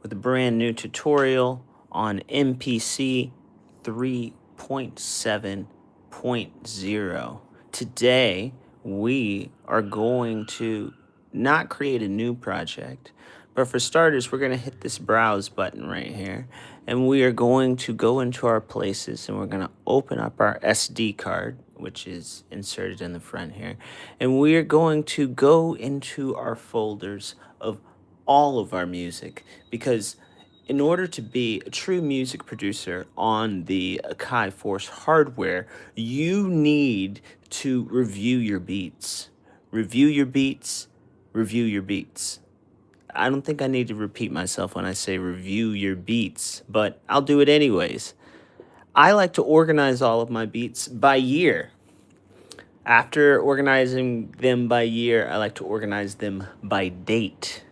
with a brand new tutorial on MPC 3.7.0. Today, we are going to not create a new project, but for starters, we're going to hit this browse button right here, and we are going to go into our places, and we're going to open up our SD card, which is inserted in the front here, and we are going to go into our folders of all of our music, because in order to be a true music producer on the Akai Force hardware, you need to review your beats. Review your beats, review your beats. I don't think I need to repeat myself when I say review your beats, but I'll do it anyways. I like to organize all of my beats by year. After organizing them by year, I like to organize them by date.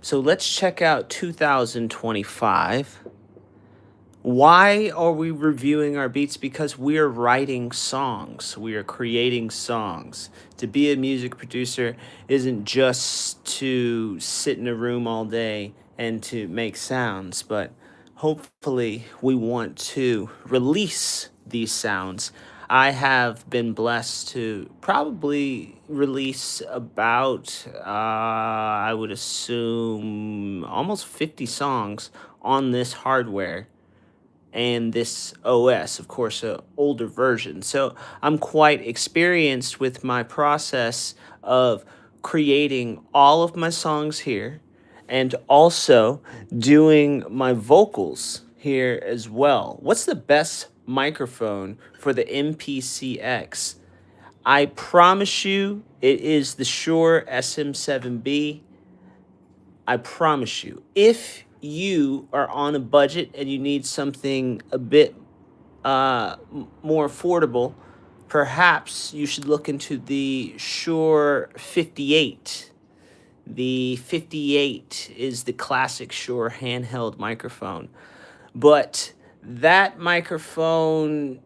So let's check out 2025. Why are we reviewing our beats? Because we are writing songs. We are creating songs. To be a music producer isn't just to sit in a room all day and to make sounds, but hopefully we want to release these sounds. I have been blessed to probably release about, I would assume, almost 50 songs on this hardware and this OS, of course, an older version. So I'm quite experienced with my process of creating all of my songs here and also doing my vocals here as well. What's the best microphone for the MPCX? I promise you it is the Shure SM7B. I promise you, if you are on a budget and you need something a bit more affordable, perhaps you should look into the Shure 58. The 58 is the classic Shure handheld microphone, but that microphone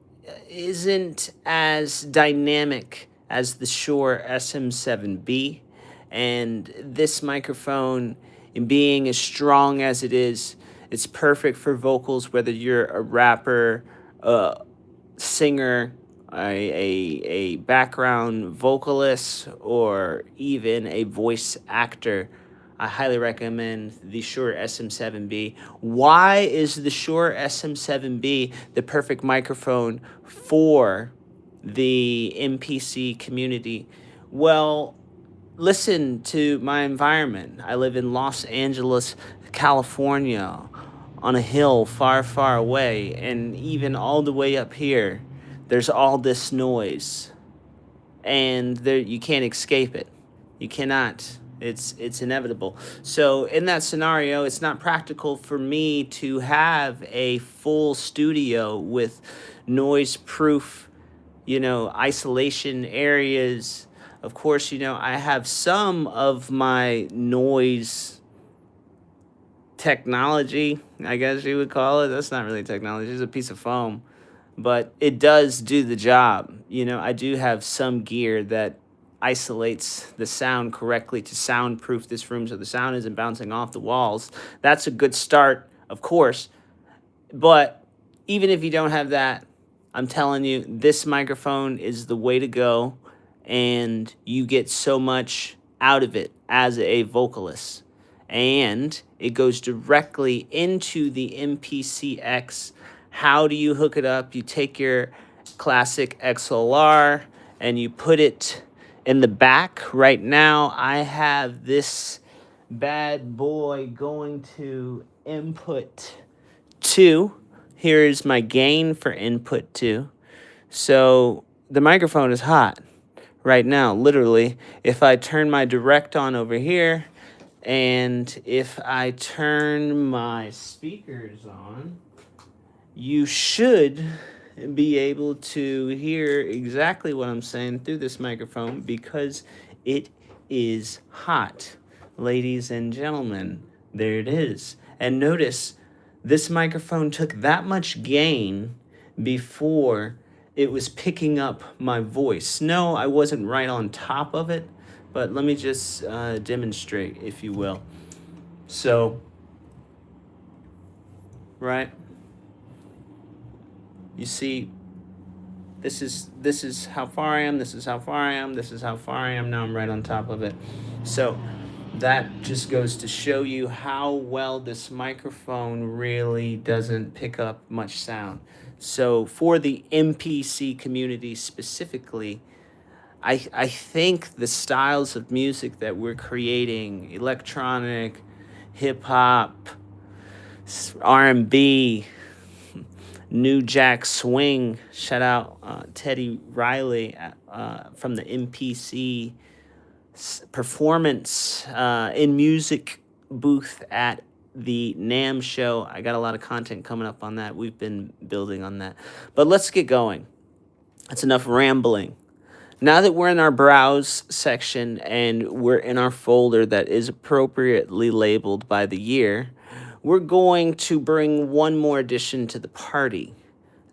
isn't as dynamic as the Shure SM7B, and this microphone, being as strong as it is, it's perfect for vocals, whether you're a rapper, a singer, a background vocalist, or even a voice actor. I highly recommend the Shure SM7B. Why is the Shure SM7B the perfect microphone for the MPC community? Well, listen to my environment. I live in Los Angeles, California, on a hill far, far away, and even all the way up here, there's all this noise, and there you can't escape it. You cannot. It's inevitable. So in that scenario, it's not practical for me to have a full studio with noise-proof, isolation areas. Of course, I have some of my noise technology, I guess you would call it. That's not really technology, it's a piece of foam. But it does do the job. I do have some gear that isolates the sound correctly to soundproof this room so the sound isn't bouncing off the walls. That's a good start, of course. But even if you don't have that, I'm telling you, this microphone is the way to go, and you get so much out of it as a vocalist. And it goes directly into the MPCX. How do you hook it up? You take your classic XLR and you put it in the back. Right now, I have this bad boy going to input 2. Here is my gain for input 2. So the microphone is hot right now, literally. If I turn my direct on over here, and if I turn my speakers on, you should be able to hear exactly what I'm saying through this microphone because it is hot. Ladies and gentlemen, there it is. And notice, this microphone took that much gain before it was picking up my voice. No, I wasn't right on top of it, but let me just demonstrate, if you will. So right? You see, this is how far I am, this is how far I am, this is how far I am, now I'm right on top of it. So that just goes to show you how well this microphone really doesn't pick up much sound. So for the MPC community specifically, I think the styles of music that we're creating, electronic, hip hop, R&B, New Jack Swing, shout out Teddy Riley from the MPC performance in music booth at the NAMM show. I got a lot of content coming up on that. We've been building on that. But let's get going. That's enough rambling. Now that we're in our browse section and we're in our folder that is appropriately labeled by the year, we're going to bring one more addition to the party.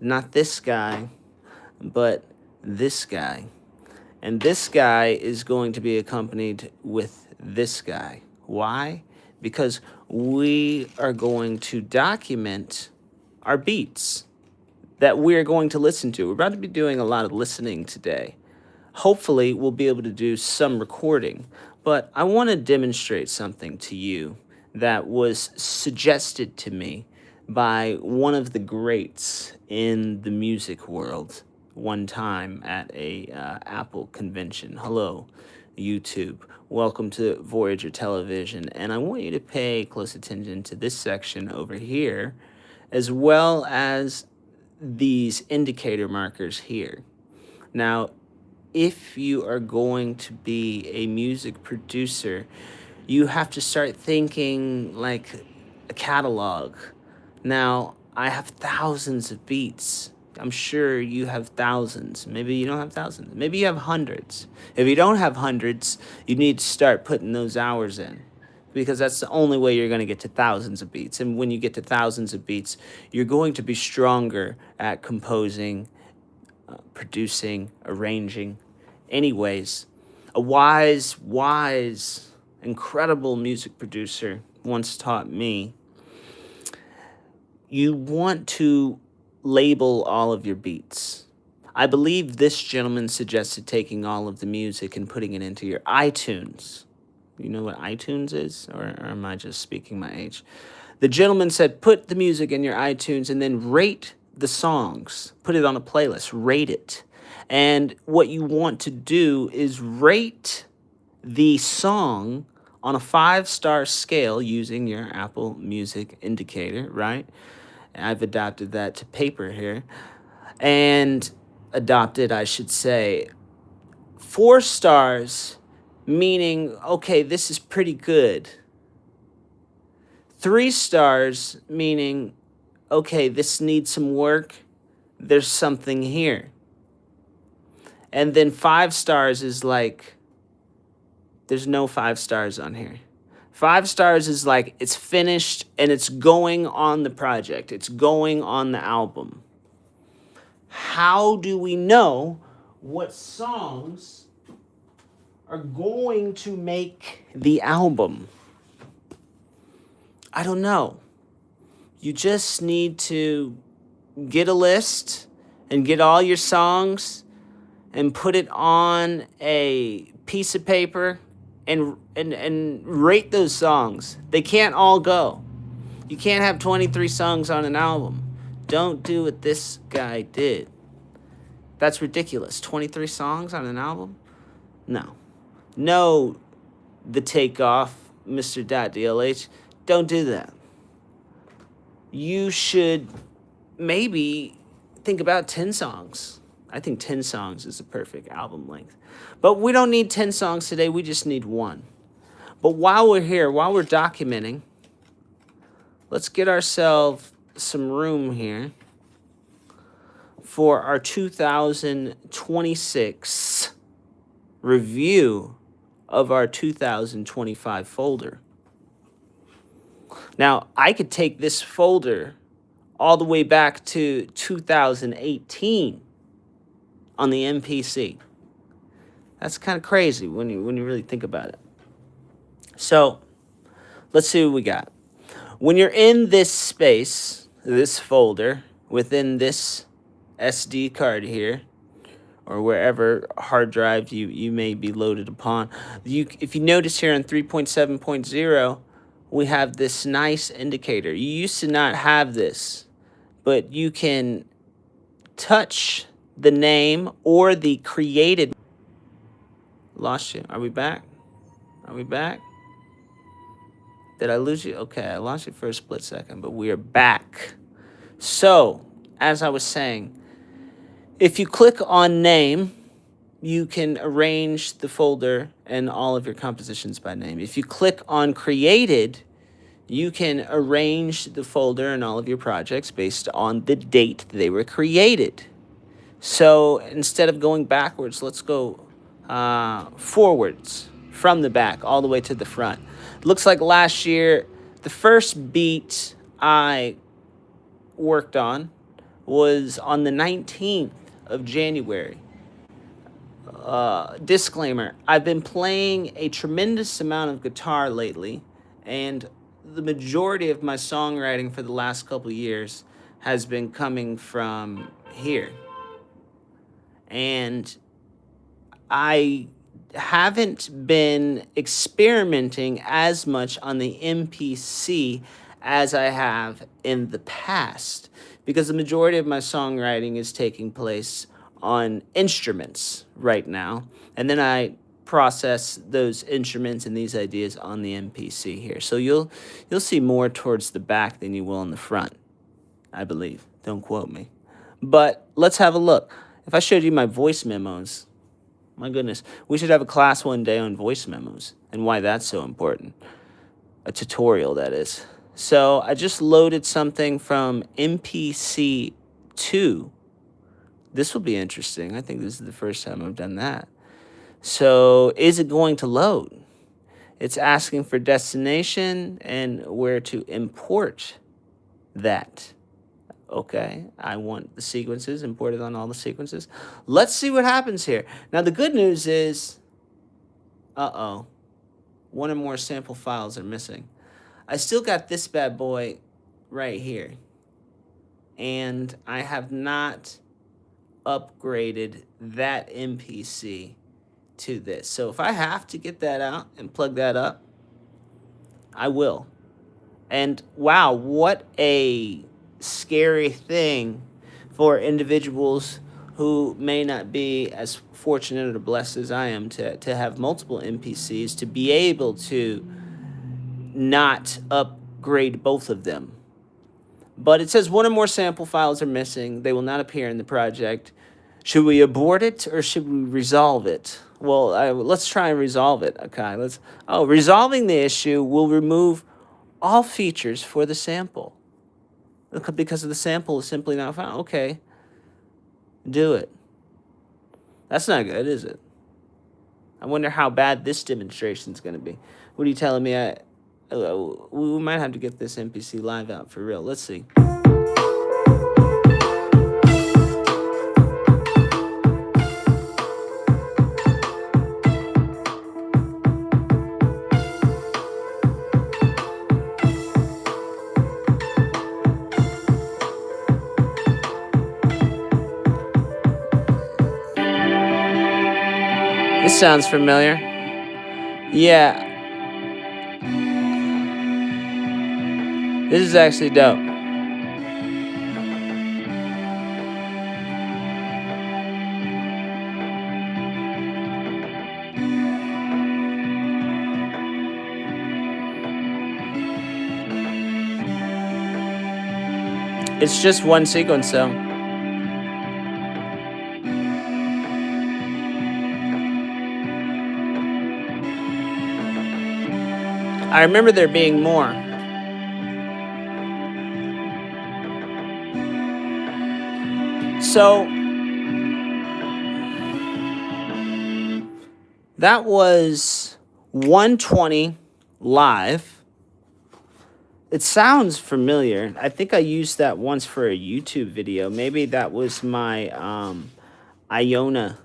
Not this guy, but this guy. And this guy is going to be accompanied with this guy. Why? Because we are going to document our beats that we're going to listen to. We're about to be doing a lot of listening today. Hopefully, we'll be able to do some recording. But I want to demonstrate something to you that was suggested to me by one of the greats in the music world one time at a Apple convention. Hello, YouTube. Welcome to Voyager Television. And I want you to pay close attention to this section over here, as well as these indicator markers here. Now, if you are going to be a music producer, you have to start thinking like a catalog. Now, I have thousands of beats. I'm sure you have thousands. Maybe you don't have thousands. Maybe you have hundreds. If you don't have hundreds, you need to start putting those hours in, because that's the only way you're going to get to thousands of beats. And when you get to thousands of beats, you're going to be stronger at composing, producing, arranging. Anyways, a wise, incredible music producer once taught me, you want to label all of your beats. I believe this gentleman suggested taking all of the music and putting it into your iTunes. You know what iTunes is? Or am I just speaking my age? The gentleman said, put the music in your iTunes and then rate the songs. Put it on a playlist. Rate it. And what you want to do is rate the song on a 5-star scale using your Apple Music indicator, right? I've adopted that to paper here. And adopted, I should say, 4 stars, meaning, okay, this is pretty good. 3 stars, meaning, okay, this needs some work. There's something here. And then 5 stars is like, there's no 5 stars on here. 5 stars is like, it's finished and it's going on the project. It's going on the album. How do we know what songs are going to make the album? I don't know. You just need to get a list and get all your songs and put it on a piece of paper and rate those songs. They can't all go. You can't have 23 songs on an album. Don't do what this guy did. That's ridiculous. 23 songs on an album? No. No, the takeoff, Mr. .dlh. Don't do that. You should maybe think about 10 songs. I think 10 songs is the perfect album length. But we don't need 10 songs today. We just need 1. But while we're here, while we're documenting, let's get ourselves some room here for our 2026 review of our 2025 folder. Now, I could take this folder all the way back to 2018 on the MPC. That's kind of crazy when you really think about it. So, let's see what we got. When you're in this space, this folder within this SD card here, or wherever hard drive you may be loaded upon. If you notice here on 3.7.0, we have this nice indicator. You used to not have this, but you can touch the name or the created. Lost you. Are we back? Are we back? Did I lose you? Okay, I lost you for a split second, but we are back. So, as I was saying, if you click on name, you can arrange the folder and all of your compositions by name. If you click on created, you can arrange the folder and all of your projects based on the date they were created. So instead of going backwards, let's go forwards from the back all the way to the front. It looks like last year, the first beat I worked on was on the 19th of January. Disclaimer, I've been playing a tremendous amount of guitar lately, and the majority of my songwriting for the last couple years has been coming from here. And I haven't been experimenting as much on the MPC as I have in the past, because the majority of my songwriting is taking place on instruments right now, and then I process those instruments and these ideas on the MPC here. So you'll see more towards the back than you will in the front, I believe. Don't quote me. But let's have a look. If I showed you my voice memos, my goodness, we should have a class one day on voice memos and why that's so important. A tutorial, that is. So I just loaded something from MPC 2. This will be interesting. I think this is the first time I've done that. So is it going to load? It's asking for destination and where to import that. Okay, I want the sequences imported on all the sequences. Let's see what happens here. Now, the good news is, one or more sample files are missing. I still got this bad boy right here. And I have not upgraded that MPC to this. So if I have to get that out and plug that up, I will. And wow, what a scary thing for individuals who may not be as fortunate or blessed as I am to have multiple MPCs, to be able to not upgrade both of them. But it says one or more sample files are missing. They will not appear in the project. Should we abort it or should we resolve it? Well, let's try and resolve it. Okay, resolving the issue will remove all features for the sample because the sample is simply not found. Okay, do it. That's not good, is it? I wonder how bad this demonstration is going to be. What are you telling me? We might have to get this MPC live out for real. Let's see. This sounds familiar. Yeah. This is actually dope. It's just one sequence, though. I remember there being more. So that was 120 live. It sounds familiar. I think I used that once for a YouTube video. Maybe that was my Iona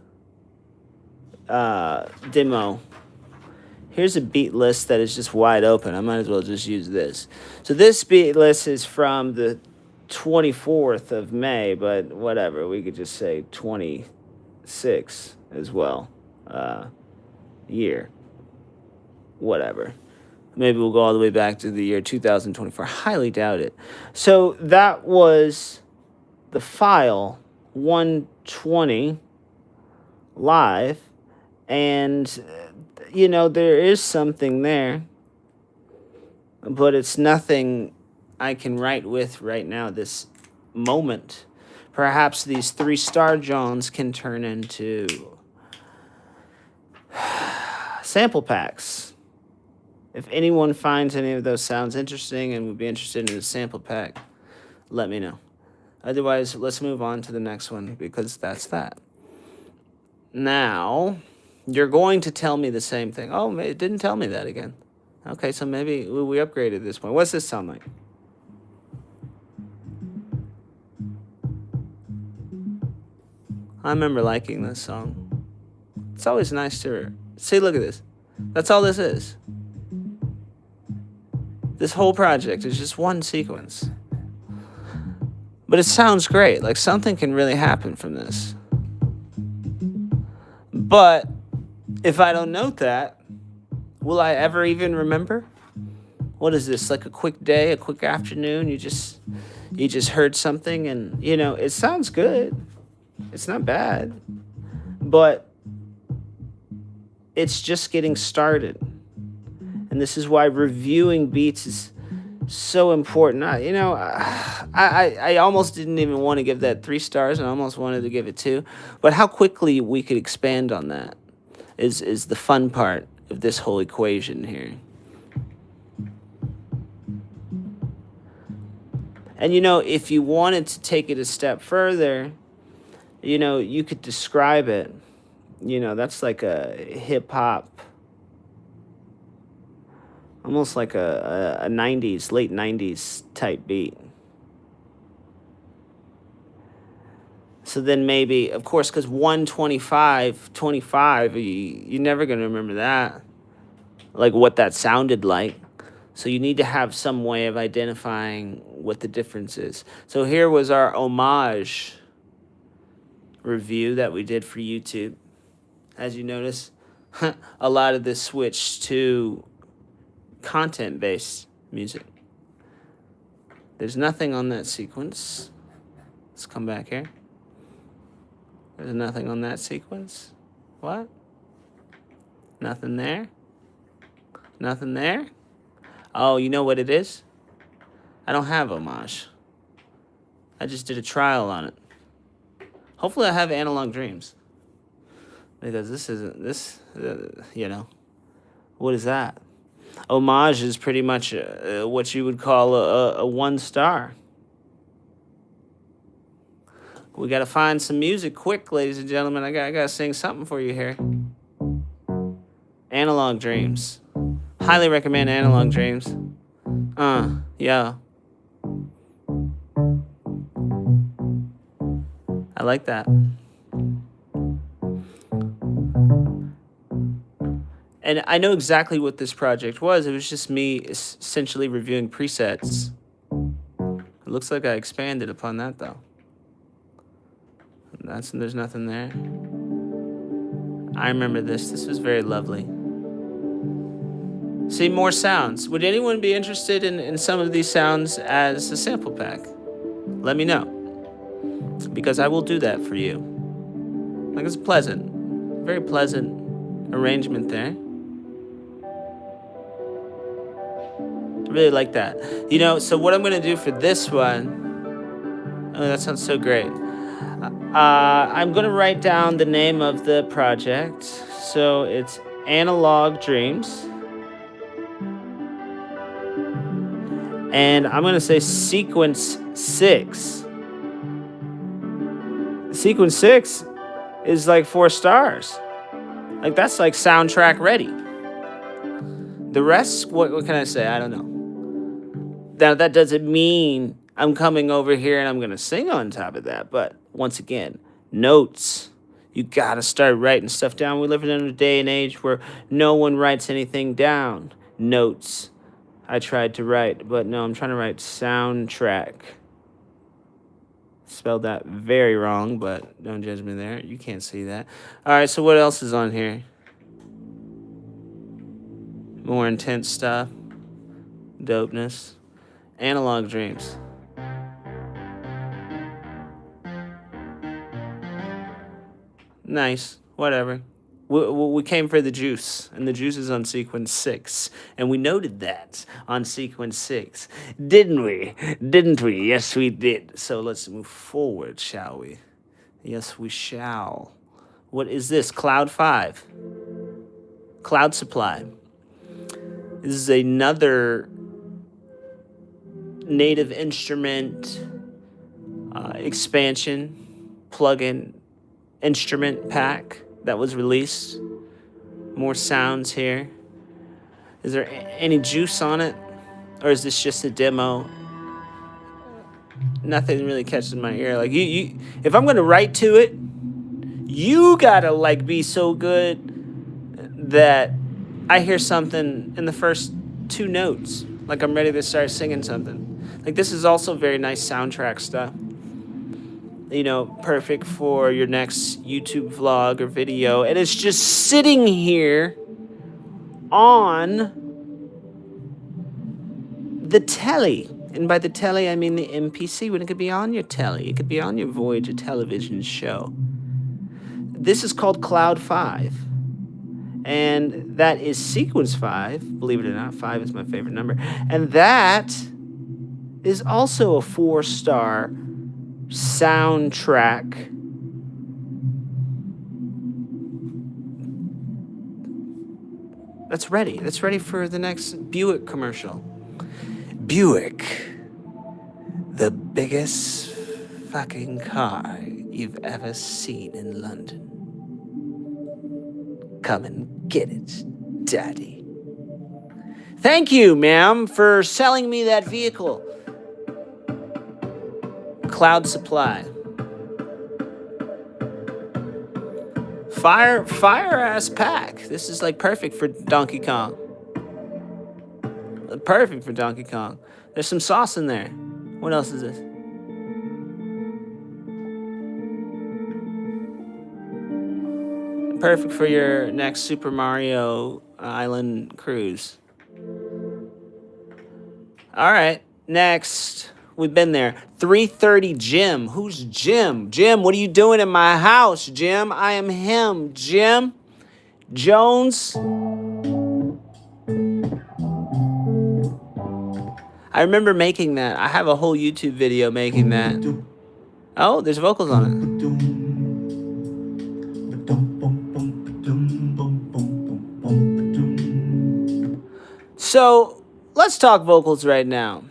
demo. Here's a beat list that is just wide open. I might as well just use this. So this beat list is from the 24th of May, but whatever. We could just say 26 as well. Year. Whatever. Maybe we'll go all the way back to the year 2024. Highly doubt it. So that was the file 120 live. And, there is something there. But it's nothing I can write with right now, this moment. Perhaps these 3-star Johns can turn into sample packs. If anyone finds any of those sounds interesting and would be interested in a sample pack, let me know. Otherwise, let's move on to the next one, because that's that. Now, you're going to tell me the same thing. Oh, it didn't tell me that again. Okay, so maybe we upgraded this point. What's this sound like? I remember liking this song. It's always nice to see. Look at this. That's all this is. This whole project is just one sequence. But it sounds great. Like something can really happen from this. But if I don't note that, will I ever even remember? What is this? Like a quick day, a quick afternoon? You just heard something and, it sounds good. It's not bad. But it's just getting started. And this is why reviewing beats is so important. I almost didn't even want to give that 3 stars. I almost wanted to give it 2. But how quickly we could expand on that is the fun part of this whole equation here. And, if you wanted to take it a step further, you could describe it. That's like a hip-hop, almost like a 90s, late 90s type beat. So then maybe, of course, because 125, you're never going to remember that, like what that sounded like. So you need to have some way of identifying what the difference is. So here was our homage review that we did for YouTube. As you notice, a lot of this switched to content-based music. There's nothing on that sequence. Let's come back here. There's nothing on that sequence. What? Nothing there? Nothing there? Oh, you know what it is? I don't have homage. I just did a trial on it. Hopefully I have Analog Dreams. Because this isn't, what is that? Homage is pretty much what you would call a 1 star. We got to find some music quick, ladies and gentlemen. I got to sing something for you here. Analog Dreams. Highly recommend Analog Dreams. Yeah. I like that. And I know exactly what this project was. It was just me essentially reviewing presets. It looks like I expanded upon that, though. There's nothing there. I remember this. This was very lovely. See, more sounds. Would anyone be interested in some of these sounds as a sample pack? Let me know. Because I will do that for you. Like, it's pleasant. Very pleasant arrangement there. I really like that. So what I'm going to do for this one... Oh, that sounds so great. I'm going to write down the name of the project. So it's Analog Dreams. And I'm going to say Sequence 6. Sequence 6 is like 4 stars. Like, that's like soundtrack ready. The rest, what can I say? I don't know. Now, that doesn't mean I'm coming over here and I'm going to sing on top of that. But once again, notes. You got to start writing stuff down. We live in a day and age where no one writes anything down. Notes. I tried to write, but no, I'm trying to write soundtrack Spelled that very wrong, but don't judge me there. You can't see that. All right, so what else is on here? More intense stuff. Dopeness. Analog Dreams. Nice. Whatever. We came for the juice, and the juice is on sequence 6, and we noted that on sequence 6, didn't we? Didn't we? Yes, we did. So let's move forward, shall we? Yes, we shall. What is this? Cloud 5. Cloud Supply. This is another native instrument expansion plugin instrument pack that was released. More sounds here. Is there any juice on it? Or is this just a demo? Nothing really catches my ear. Like you if I'm gonna write to it, you gotta like be so good that I hear something in the first 2 notes. Like I'm ready to start singing something. Like this is also very nice soundtrack stuff. You know, perfect for your next YouTube vlog or video. And it's just sitting here on the telly. And by the telly, I mean the MPC. When it could be on your telly. It could be on your Voyager television show. This is called Cloud 5. And that is sequence 5. Believe it or not, 5 is my favorite number. And that is also a 4-star soundtrack. That's ready. That's ready for the next Buick commercial. Buick, the biggest fucking car you've ever seen in London. Come and get it, Daddy. Thank you, ma'am, for selling me that vehicle. Cloud Supply. Fire ass pack. This is like perfect for Donkey Kong. Perfect for Donkey Kong. There's some sauce in there. What else is this? Perfect for your next Super Mario Island cruise. All right, next. We've been there. 330 Jim. Who's Jim? Jim, what are you doing in my house, Jim? I am him, Jim Jones. I remember making that. I have a whole YouTube video making that. Oh, there's vocals on it. So let's talk vocals right now.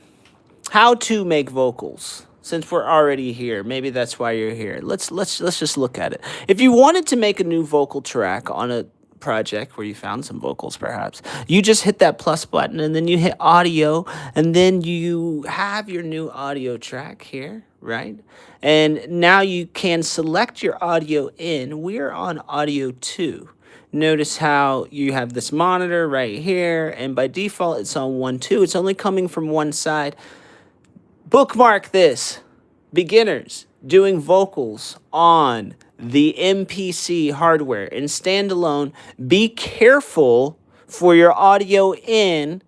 How to make vocals. Since we're already here, maybe that's why you're here. Let's just look at it. If you wanted to make a new vocal track on a project where you found some vocals, perhaps you just hit that plus button and then you hit audio, and then you have your new audio track here, right? And now you can select your audio in. We're on audio 2. Notice how you have this monitor right here, and by default it's on 1.2. It's only coming from one side. Bookmark this. Beginners doing vocals on the MPC hardware in standalone. Be careful for your audio in.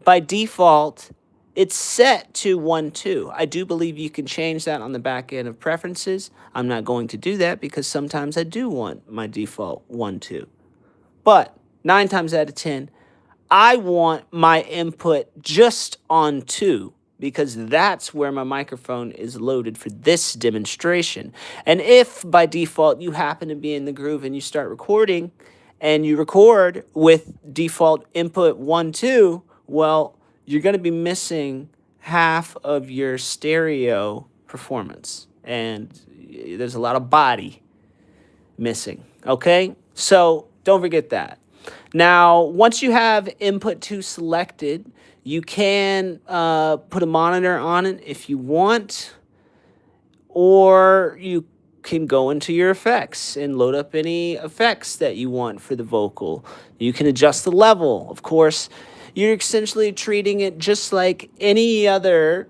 By default, it's set to 1.2. I do believe you can change that on the back end of preferences. I'm not going to do that because sometimes I do want my default 1.2. But 9 times out of 10, I want my input just on 2. Because that's where my microphone is loaded for this demonstration. And if by default you happen to be in the groove and you start recording and you record with default input 1.2, well, you're going to be missing half of your stereo performance. And there's a lot of body missing, okay? So don't forget that. Now, once you have input 2 selected, you can put a monitor on it if you want, or you can go into your effects and load up any effects that you want for the vocal. You can adjust the level. Of course, you're essentially treating it just like any other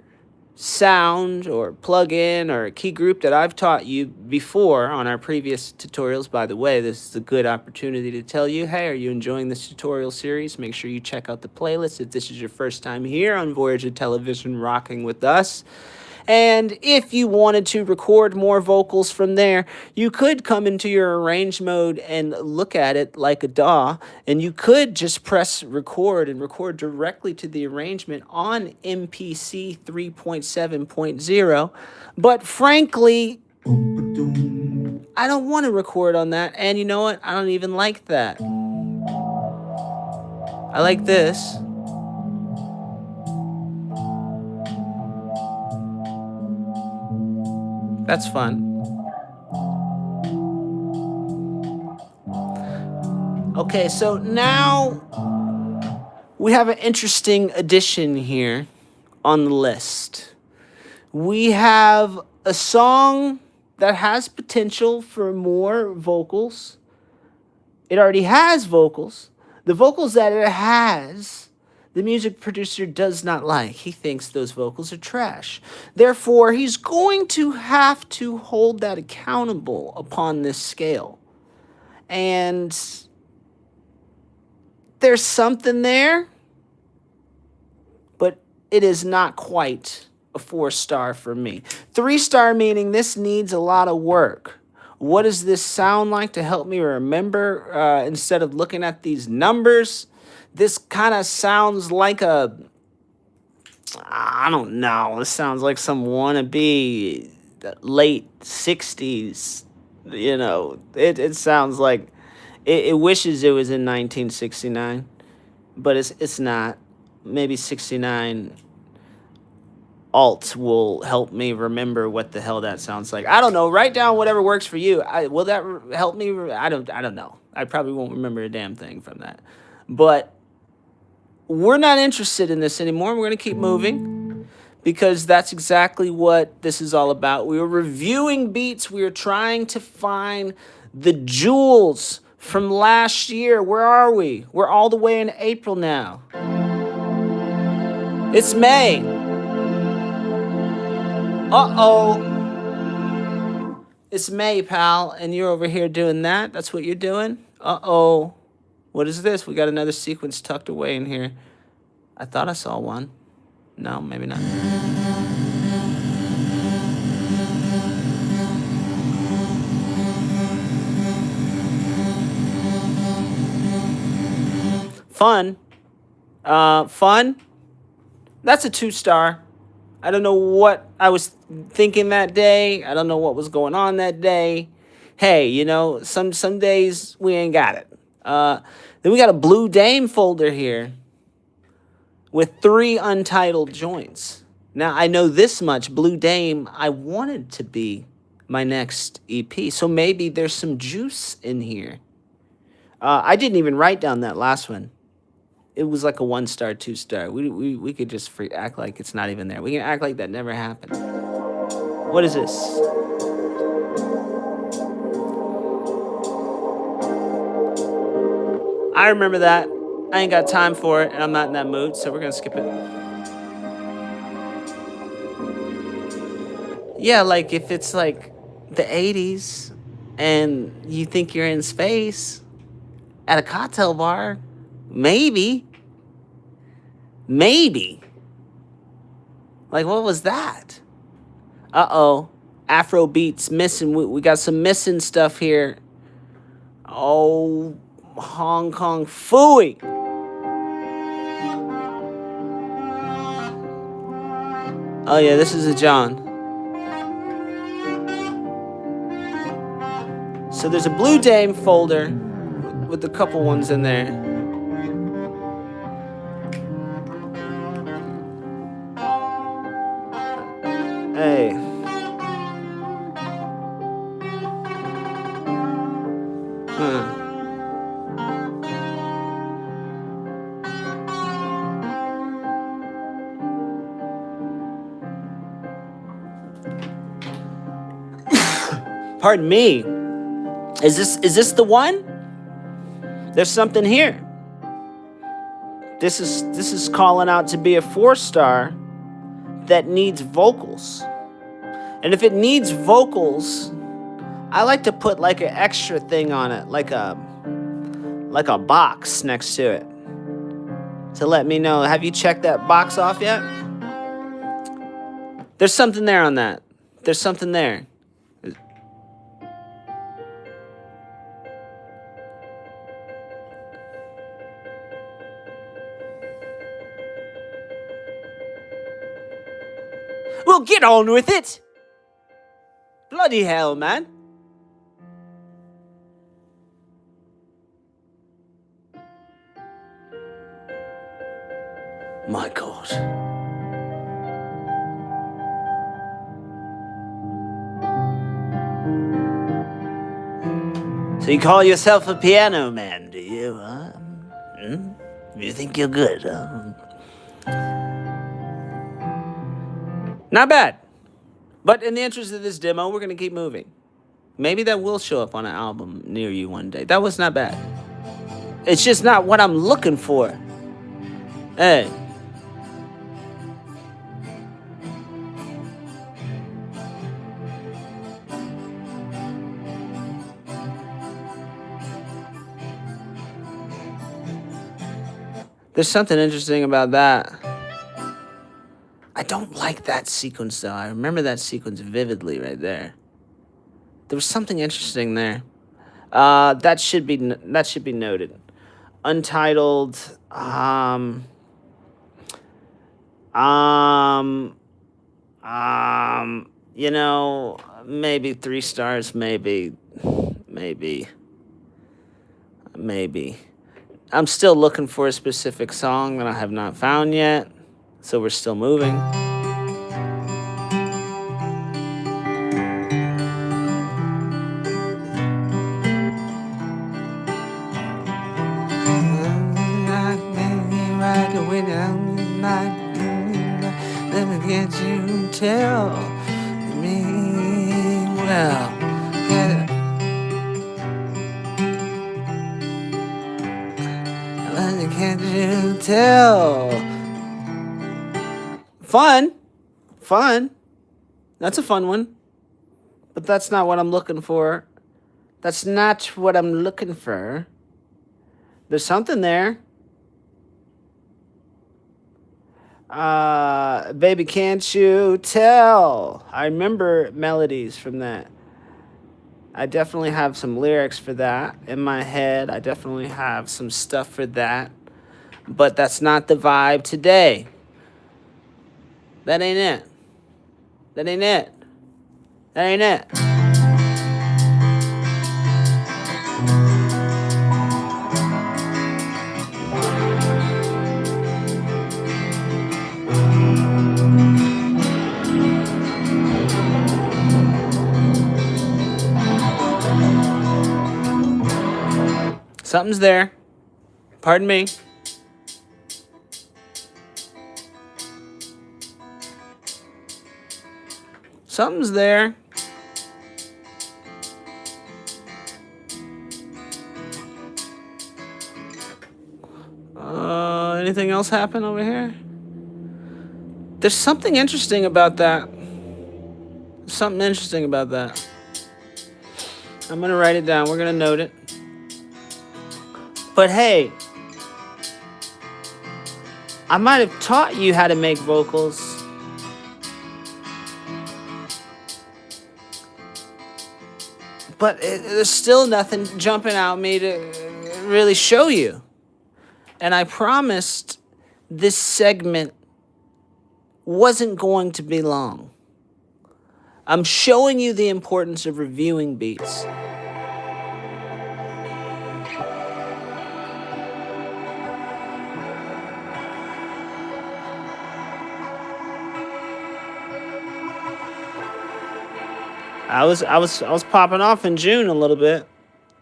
sound or plugin or key group that I've taught you before on our previous tutorials. By the way, this is a good opportunity to tell you, hey, are you enjoying this tutorial series? Make sure you check out the playlist if this is your first time here on Voyager Television rocking with us. And if you wanted to record more vocals from there, you could come into your arrange mode and look at it like a DAW, and you could just press record and record directly to the arrangement on MPC 3.7.0. But frankly, I don't want to record on that, and you know what? I don't even like that. I like this. That's fun. Okay, so now we have an interesting addition here on the list. We have a song that has potential for more vocals. It already has vocals. The vocals that it has, the music producer does not like. He thinks those vocals are trash. Therefore, he's going to have to hold that accountable upon this scale. And there's something there, but it is not quite a 4-star for me. 3-star meaning this needs a lot of work. What does this sound like to help me remember instead of looking at these numbers? This kind of sounds like I don't know. This sounds like some wannabe late 60s. You know, it sounds like it wishes it was in 1969, but it's not. Maybe 69 alt will help me remember what the hell that sounds like. I don't know. Write down whatever works for you. Will that help me? I don't know. I probably won't remember a damn thing from that. But we're not interested in this anymore. We're going to keep moving because that's exactly what this is all about. We were reviewing beats. We were trying to find the jewels from last year. Where are we? We're all the way in April now. It's May. Uh-oh. It's May, pal, and you're over here doing that. That's what you're doing? Uh-oh. What is this? We got another sequence tucked away in here. I thought I saw one. No, maybe not. Fun. Fun. That's a 2-star. I don't know what I was thinking that day. I don't know what was going on that day. Hey, you know, some days we ain't got it. Then we got a Blue Dame folder here with 3 untitled joints. Now, I know this much. Blue Dame, I wanted to be my next EP. So maybe there's some juice in here. I didn't even write down that last one. It was like a 1-star, 2-star. We could just act like it's not even there. We can act like that never happened. What is this? I remember that. I ain't got time for it, and I'm not in that mood, so we're going to skip it. Yeah, like if it's like the 80s and you think you're in space at a cocktail bar, maybe. Like, what was that? Uh-oh. Afro beats missing. We got some missing stuff here. Oh, Hong Kong phooey. Oh, yeah, this is a John. So there's a Blue Dame folder with a couple ones in there. Hey. Pardon me. Is this the one? There's something here. This is calling out to be a 4-star. that needs vocals. And if it needs vocals, I like to put like an extra thing on it, like a box next to it, to let me know, have you checked that box off yet? There's something there on that. There's something there. Well, get on with it. Bloody hell, man. My God. So you call yourself a piano man, do you? You think you're good, Not bad. But in the interest of this demo, we're going to keep moving. Maybe that will show up on an album near you one day. That was not bad. It's just not what I'm looking for. Hey. There's something interesting about that. I don't like that sequence, though. I remember that sequence vividly right there. There was something interesting there. That should be noted. Untitled. You know, maybe 3 stars. Maybe. I'm still looking for a specific song that I have not found yet, so we're still moving. Can't you tell me well? Can't you tell? Fun. That's a fun one. But that's not what I'm looking for. That's not what I'm looking for. There's something there. Baby, can't you tell? I remember melodies from that. I definitely have some lyrics for that in my head. I definitely have some stuff for that. But that's not the vibe today. That ain't it. That ain't it. That ain't it. Something's there. Pardon me. Something's there. Anything else happen over here? There's something interesting about that. Something interesting about that. I'm going to write it down. We're going to note it. But hey, I might have taught you how to make vocals. But there's still nothing jumping out at me to really show you. And I promised this segment wasn't going to be long. I'm showing you the importance of reviewing beats. I was popping off in June a little bit.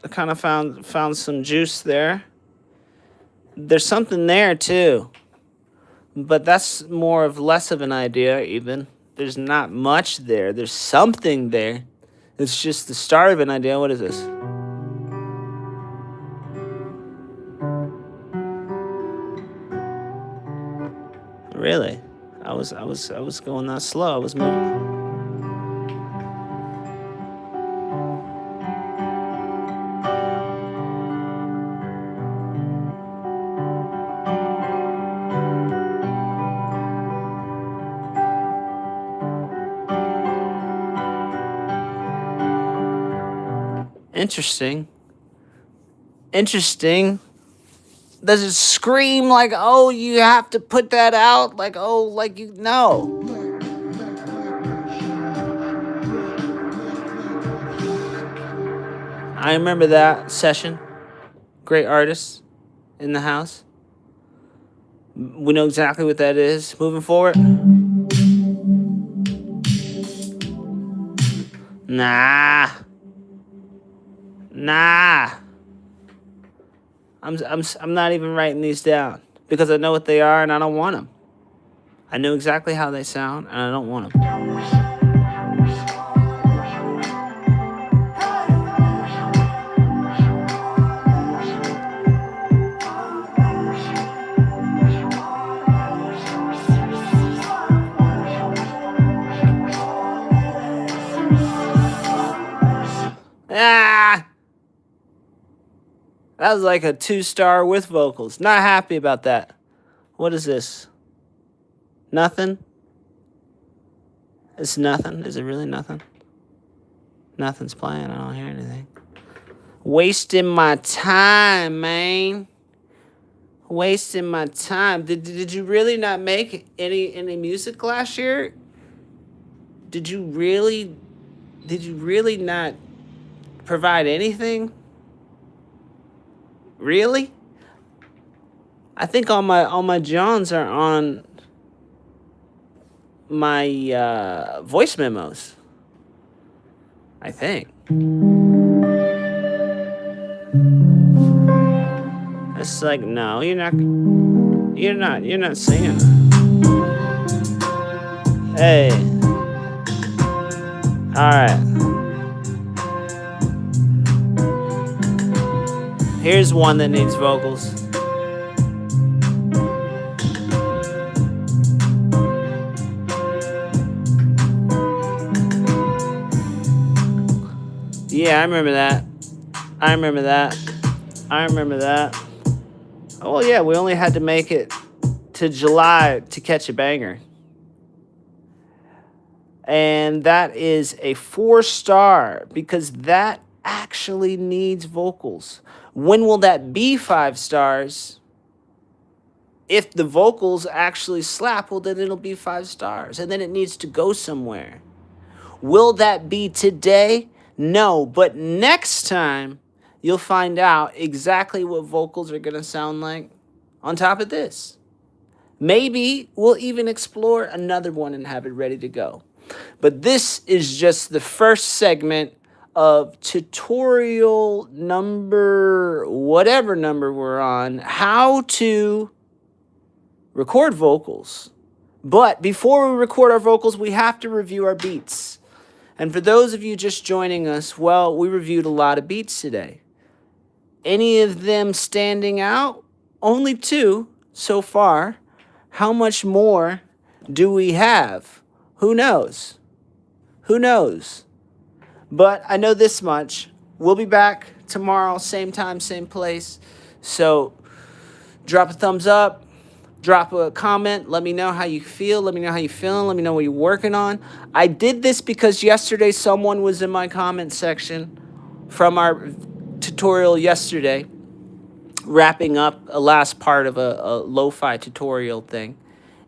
I kind of found some juice there. There's something there too, but that's less of an idea even. There's not much there. There's something there. It's just the start of an idea. What is this? Really? I was going that slow. I was moving. Interesting. Interesting. Does it scream like, oh, you have to put that out? Like, oh, like you, no. I remember that session. Great artist in the house. We know exactly what that is. Moving forward. Nah. I'm not even writing these down because I know what they are and I don't want them. I know exactly how they sound and I don't want them. That was like a 2-star with vocals. Not happy about that. What is this? Nothing? It's nothing? Is it really nothing? Nothing's playing. I don't hear anything. Wasting my time, man. Wasting my time. Did you really not make any music last year? Did you really not provide anything? Really? I think all my Johns are on my voice memos. I think. It's like, no, you're not singing. Hey. All right. Here's one that needs vocals. Yeah, I remember that. Oh, yeah, we only had to make it to July to catch a banger. And that is a 4-star because that actually needs vocals. When will that be 5 stars? If the vocals actually slap, well, then it'll be 5 stars. And then it needs to go somewhere. Will that be today? No, but next time, you'll find out exactly what vocals are going to sound like on top of this. Maybe we'll even explore another one and have it ready to go. But this is just the first segment of tutorial number, whatever number we're on, how to record vocals. But before we record our vocals, we have to review our beats. And for those of you just joining us, well, we reviewed a lot of beats today. Any of them standing out? Only 2 so far. How much more do we have? Who knows? Who knows? But I know this much. We'll be back tomorrow, same time, same place. So drop a thumbs up, drop a comment. Let me know how you feel. Let me know how you're feeling. Let me know what you're working on. I did this because yesterday someone was in my comment section from our tutorial yesterday, wrapping up a last part of a lo-fi tutorial thing.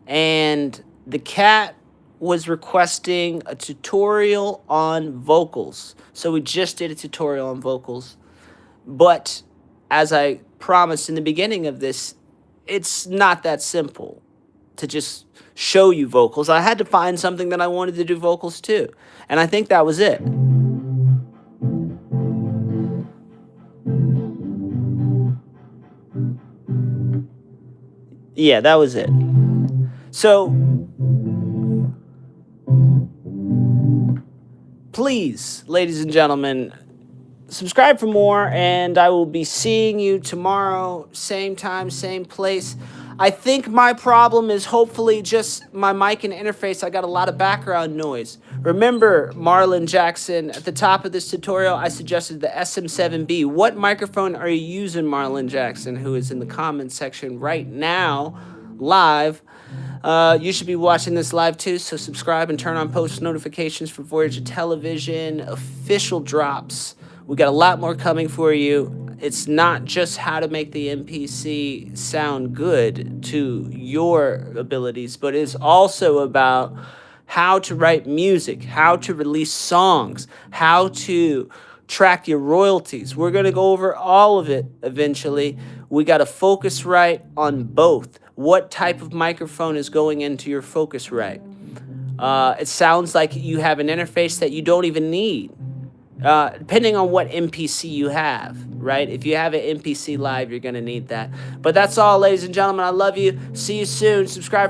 And the cat was requesting a tutorial on vocals. So we just did a tutorial on vocals. But as I promised in the beginning of this, it's not that simple to just show you vocals. I had to find something that I wanted to do vocals too. And I think that was it. Yeah, that was it. So please, ladies and gentlemen, subscribe for more, and I will be seeing you tomorrow, same time, same place. I think my problem is hopefully just my mic and interface. I got a lot of background noise. Remember, Marlon Jackson, at the top of this tutorial, I suggested the SM7B. What microphone are you using, Marlon Jackson, who is in the comments section right now, live? You should be watching this live too, so subscribe and turn on post notifications for Voyager Television official drops. We got a lot more coming for you. It's not just how to make the MPC sound good to your abilities, but it's also about how to write music, how to release songs, how to track your royalties. We're going to go over all of it eventually. We got to focus on both. What type of microphone is going into your Focusrite? It sounds like you have an interface that you don't even need. Depending on what MPC you have, right? If you have an MPC Live, you're going to need that. But that's all, ladies and gentlemen. I love you. See you soon. Subscribe for